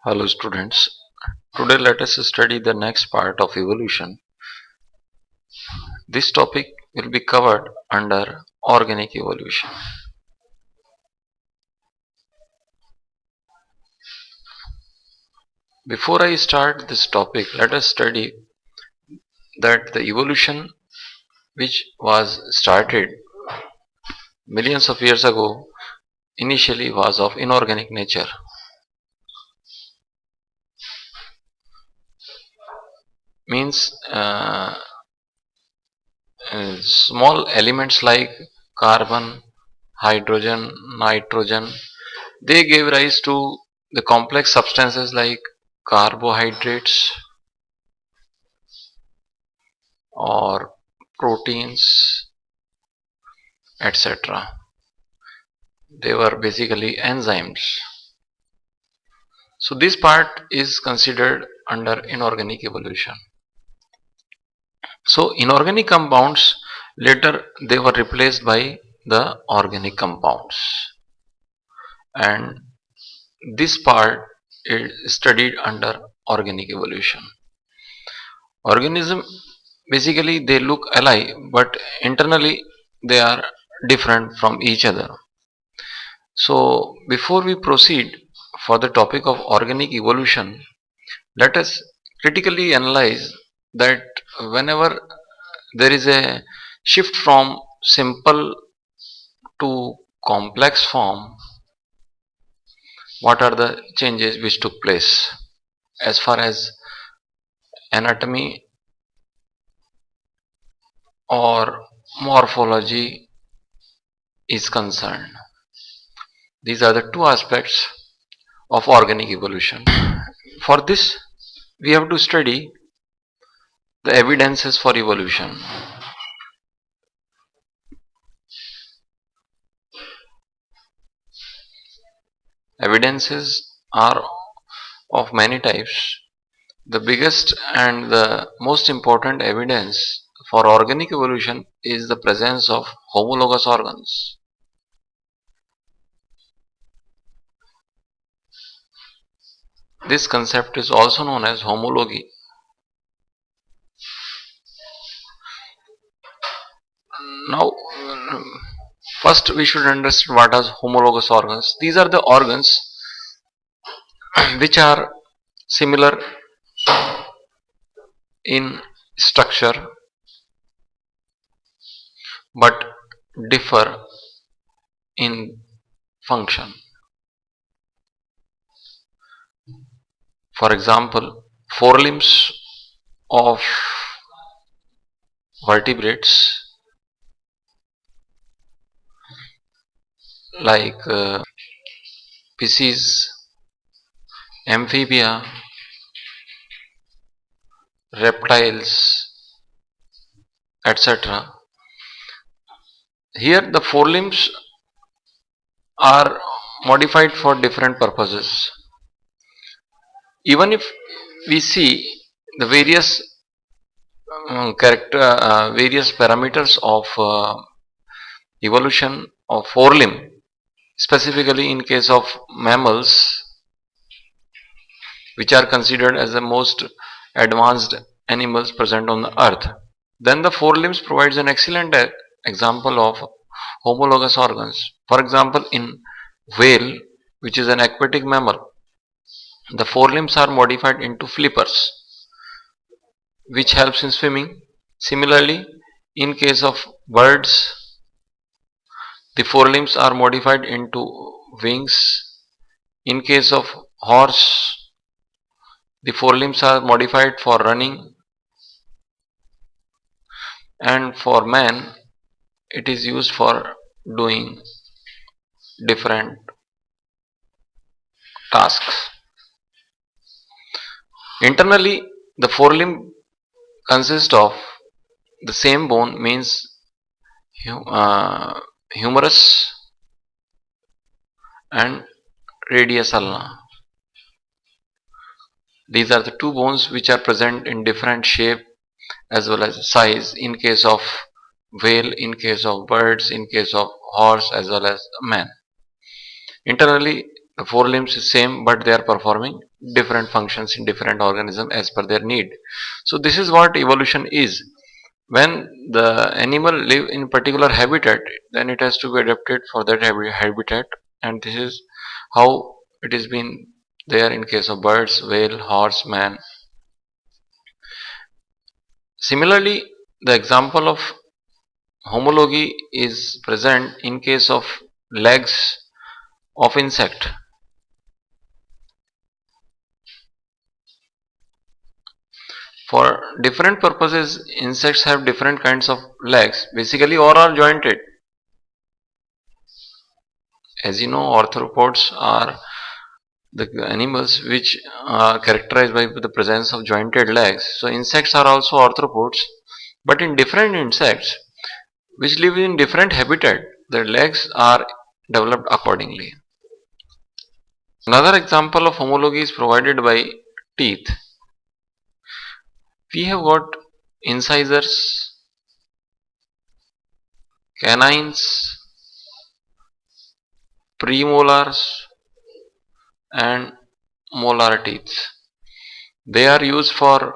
Hello students. Today let us study the next part of evolution. This topic will be covered under organic evolution. Before I start this topic, let us study that the evolution which was started millions of years ago initially was of inorganic nature. Means small elements like carbon, hydrogen, nitrogen, they gave rise to the complex substances like carbohydrates or proteins, etc. They were basically enzymes. So this part is considered under inorganic evolution. So inorganic compounds later they were replaced by the organic compounds, and this part is studied under organic evolution. Organism basically they look alike, but internally they are different from each other. So before we proceed for the topic of organic evolution, let us critically analyze that whenever there is a shift from simple to complex form, what are the changes which took place as far as anatomy or morphology is concerned. These are the two aspects of organic evolution. For this, we have to study the evidences for evolution. Evidences are of many types. The biggest and the most important evidence for organic evolution is the presence of homologous organs. This concept is also known as homology. Now, first we should understand what are homologous organs. These are the organs which are similar in structure but differ in function. For example, forelimbs of vertebrates like species, amphibia, reptiles, etc. Here the forelimbs are modified for different purposes. Even if we see the various parameters of evolution of forelimb, specifically in case of mammals, which are considered as the most advanced animals present on the earth, then the forelimbs provides an excellent example of homologous organs. For example, in whale, which is an aquatic mammal, the forelimbs are modified into flippers, which helps in swimming. Similarly, in case of birds, the forelimbs are modified into wings. In case of horse, the forelimbs are modified for running, and for man, it is used for doing different tasks. Internally, the forelimb consists of the same bone, means humerus and radius ulna. These are the two bones which are present in different shape as well as size in case of whale, in case of birds, in case of horse as well as man. Internally, The four limbs is same, but they are performing different functions in different organism as per their need. So this is what evolution is. When the animal live in particular habitat, then it has to be adapted for that habitat, and this is how it has been there in case of birds, whale, horse, man. Similarly, the example of homology is present in case of legs of insect. For different purposes, insects have different kinds of legs. Basically, all are jointed. As you know, arthropods are the animals which are characterized by the presence of jointed legs. So, insects are also arthropods, but in different insects which live in different habitat, their legs are developed accordingly. Another example of homology is provided by teeth. We have got incisors, canines, premolars, and molar teeth. They are used for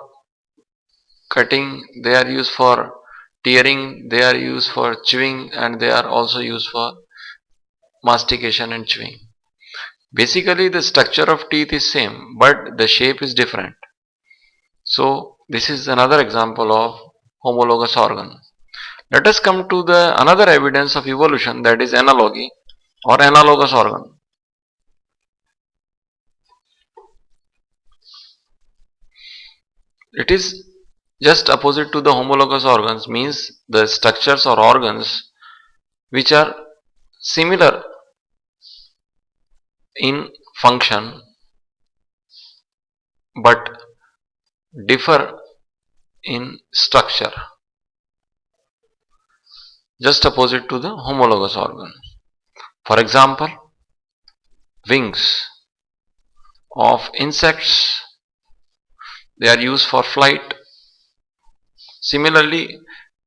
cutting, they are used for tearing, they are used for chewing, and they are also used for mastication and chewing. Basically, the structure of teeth is same, but the shape is different. So, this is another example of homologous organ. Let us come to the another evidence of evolution, that is analogy or analogous organ. It is just opposite to the homologous organs, means the structures or organs which are similar in function but differ in structure, just opposite to the homologous organ. For example, wings of insects, they are used for flight. Similarly,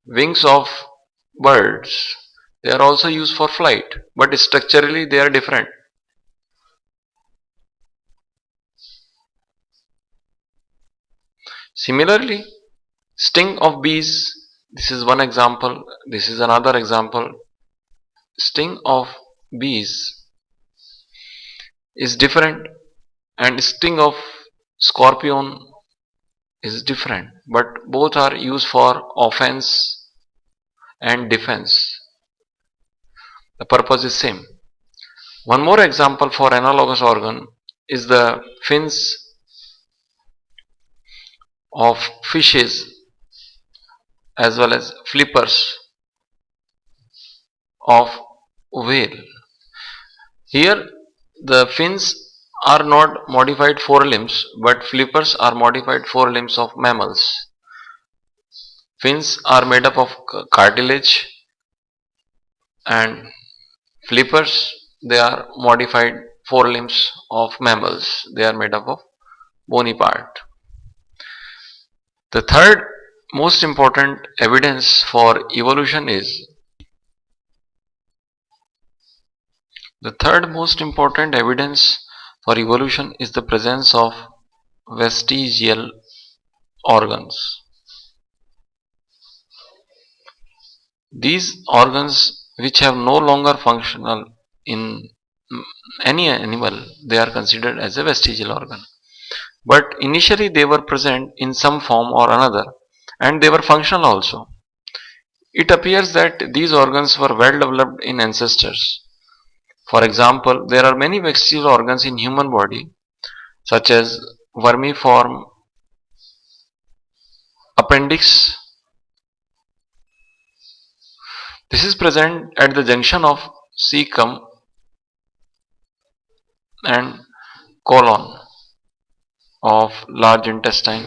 wings of birds, they are also used for flight, but structurally they are different. Similarly, sting of bees, this is one example, this is another example. Sting of bees is different, and sting of scorpion is different, but both are used for offense and defense. The purpose is same. One more example for analogous organ is the fins of fishes as well as flippers of whale. Here the fins are not modified forelimbs, but flippers are modified forelimbs of mammals. Fins are made up of cartilage, and flippers, they are modified forelimbs of mammals. They are made up of bony part. The third most important evidence for evolution is the presence of vestigial organs. These organs which have no longer functional in any animal, they are considered as a vestigial organ. But initially they were present in some form or another, and they were functional also. It appears that these organs were well developed in ancestors. For example, there are many vestigial organs in human body, such as vermiform appendix. This is present at the junction of cecum and colon of large intestine.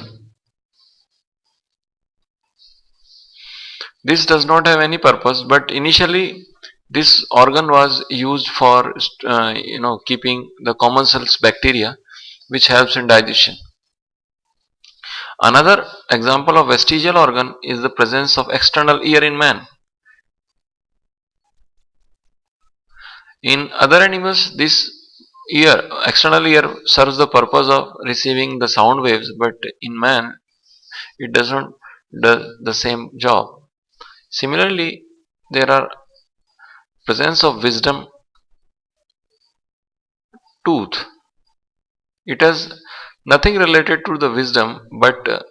This does not have any purpose, but initially this organ was used for keeping the common cells bacteria, which helps in digestion. Another example of vestigial organ is the presence of external ear in man. In other animals, this Ear, external ear serves the purpose of receiving the sound waves, but in man it doesn't do the same job. Similarly, there are presence of wisdom tooth. It has nothing related to the wisdom, but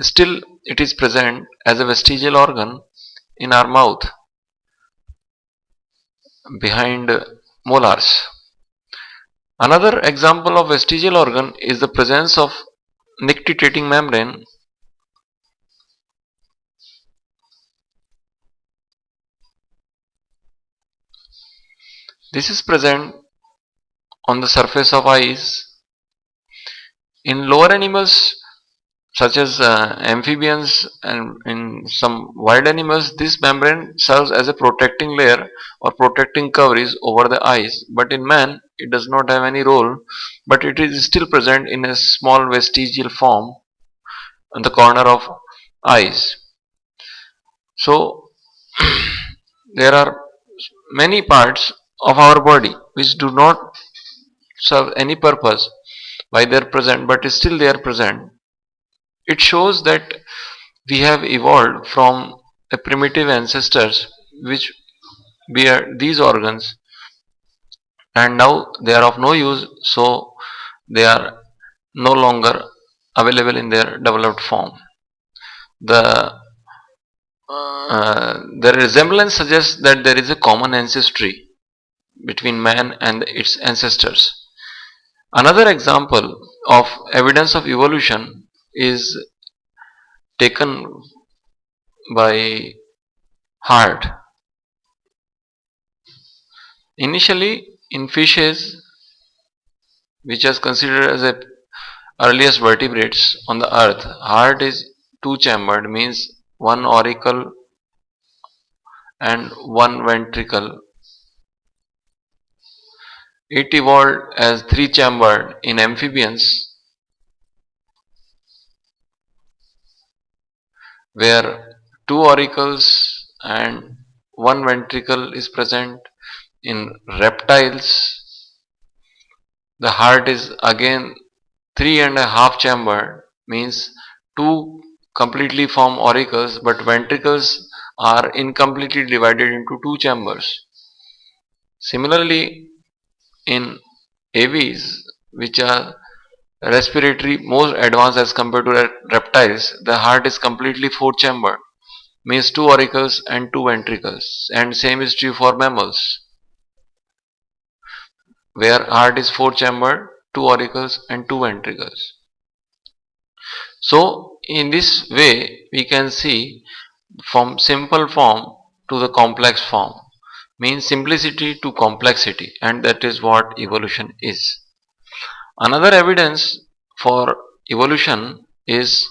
still it is present as a vestigial organ in our mouth behind molars. Another example of vestigial organ is the presence of nictitating membrane. This is present on the surface of eyes. In lower animals such as amphibians and in some wild animals, this membrane serves as a protecting layer or protecting coverage over the eyes. But in man, it does not have any role, but it is still present in a small vestigial form on the corner of eyes. So there are many parts of our body which do not serve any purpose why they are present, but still they are present. It shows that we have evolved from a primitive ancestors which bear these organs, and now they are of no use, so they are no longer available in their developed form. The resemblance suggests that there is a common ancestry between man and its ancestors. Another example of evidence of evolution is taken by heart. Initially, in fishes, which is considered as the earliest vertebrates on the earth, heart is two chambered, means one auricle and one ventricle. It evolved as three chambered in amphibians, where two auricles and one ventricle is present. In reptiles, the heart is again three and a half chambered, means two completely form auricles, but ventricles are incompletely divided into two chambers. Similarly, in aves, which are respiratory most advanced as compared to reptiles, the heart is completely four chambered, means two auricles and two ventricles, and same is true for mammals, where heart is four chambered, two auricles and two ventricles. So in this way we can see from simple form to the complex form, means simplicity to complexity, and that is what evolution is. Another evidence for evolution is